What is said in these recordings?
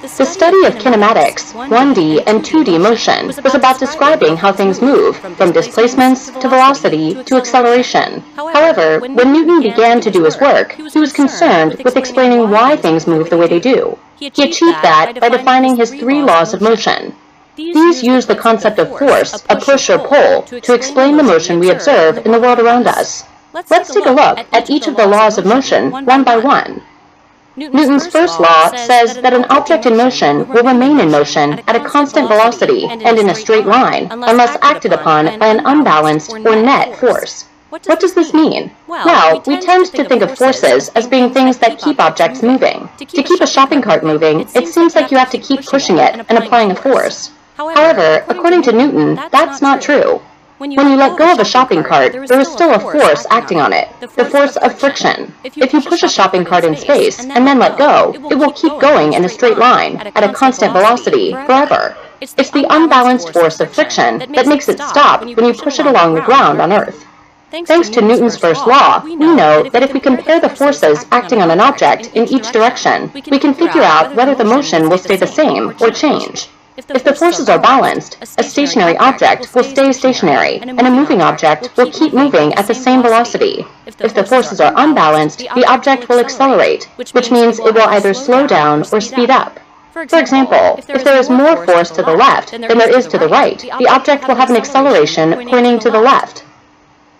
The study of kinematics, 1D and 2D motion, was about describing how things move, from displacements to velocity to acceleration. However, when Newton began to do his work, he was concerned with explaining why things move the way they do. He achieved that by defining his three laws of motion. These use the concept of force, a push or pull, to explain the motion we observe in the world around us. Let's take a look at each of the laws of motion one by one. Newton's first law says that an object in motion will remain in motion at a constant velocity and in a straight line unless acted upon by an unbalanced or net force. What does this mean? Well, we tend to think of forces as being things that keep objects moving. To keep a shopping cart moving, it seems like you have to keep pushing it and applying a force. However, according to Newton, that's not true. When you let go of a shopping cart, there is still a force acting on it, the force of friction. If you push a shopping cart in space and then let go, it will keep going in a straight line, at a constant velocity, forever. It's the unbalanced force of friction that makes it stop when you push it along the ground on Earth. Thanks to Newton's first law, we know that if we compare the forces acting on an object in each direction, we can figure out whether the motion will stay the same or change. If the forces are balanced, a stationary object will stay stationary, and a moving object will keep moving at the same velocity. If the forces are unbalanced, the object will accelerate, which means it will either slow down or speed up. For example, if there is more force to the left than there is to the right, the object will have an acceleration pointing to the left.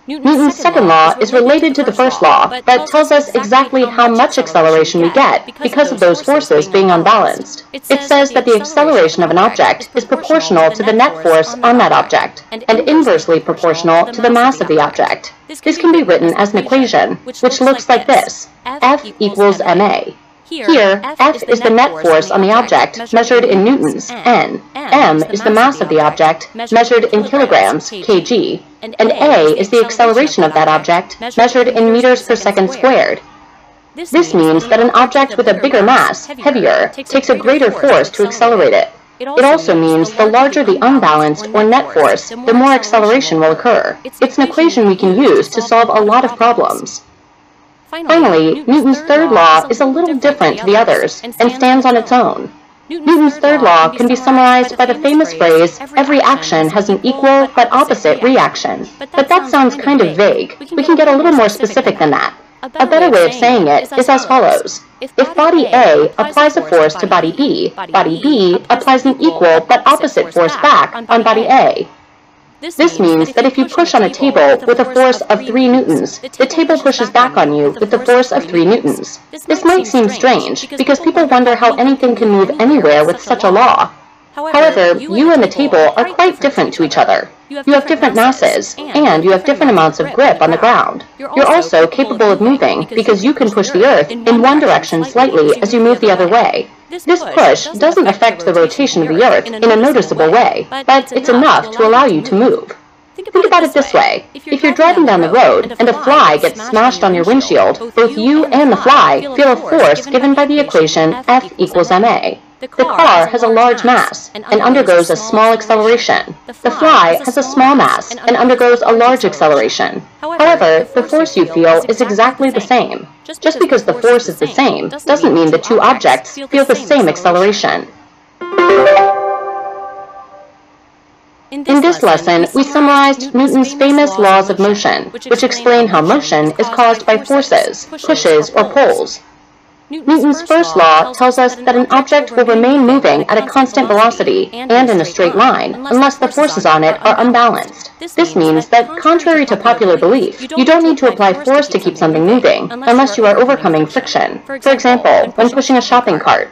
Newton's second law is related to the first law, but tells us exactly how much acceleration we get because of those forces being unbalanced. It says that the acceleration of an object is proportional to the net force on that object, and inversely proportional to the mass of the object. This can be written as an equation, which looks like this: F equals ma. Here, F is the net force on the object measured in newtons, N. M is the mass of the object measured in kilograms, kg. And A is the acceleration of that object measured in meters per second squared. This means that an object with a bigger mass, heavier, takes a greater force to accelerate it. It also means the larger the unbalanced or net force, the more acceleration will occur. It's an equation we can use to solve a lot of problems. Finally, Newton's third law is a little different to the others and stands on its own. Newton's third law can be summarized by the famous phrase, every action has an equal but opposite reaction. But that sounds kind of vague. We can get a little more specific than that. A better way of saying it is as follows. If body A applies a force to body B applies an equal but opposite force back on body A. This means that if you push on a table with a force of 3 newtons, the table pushes back on you with the force of 3 newtons. This might seem strange, because people wonder how anything can move anywhere with such a law. However, you and the table are quite different to each other. You have different masses, and you have different amounts of grip on the ground. You're also capable of moving, because you can push the Earth in one direction slightly as you move the other way. This push doesn't affect the rotation of the Earth in a noticeable way, but it's enough to allow you to move. Think about it this way. If you're driving down the road and a fly gets smashed on your windshield, both you and the fly feel a force given by the equation F equals ma. The car has a large mass and undergoes a small acceleration. The fly has a small mass and undergoes a large acceleration. However, the force you feel is exactly the same. Just because the force is the same doesn't mean the two objects feel the same acceleration. In this lesson, we summarized Newton's famous laws of motion, which explain how motion is caused by forces, pushes, or pulls. Newton's first law tells us that an object will remain moving at a constant velocity and in a straight line unless the forces on it are unbalanced. This means that, contrary to popular belief, you don't need to apply force to keep something moving unless you are overcoming friction. For example, when pushing a shopping cart.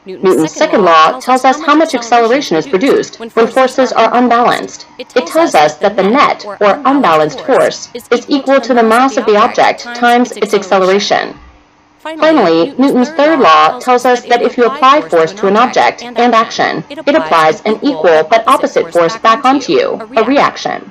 Newton's second law tells us how much acceleration is produced when forces are unbalanced. It tells us that the net, or unbalanced force, is equal to the mass of the object times its acceleration. Finally, Newton's third law tells us that if you apply force to an object and action, it applies an equal but opposite force back onto you, a reaction.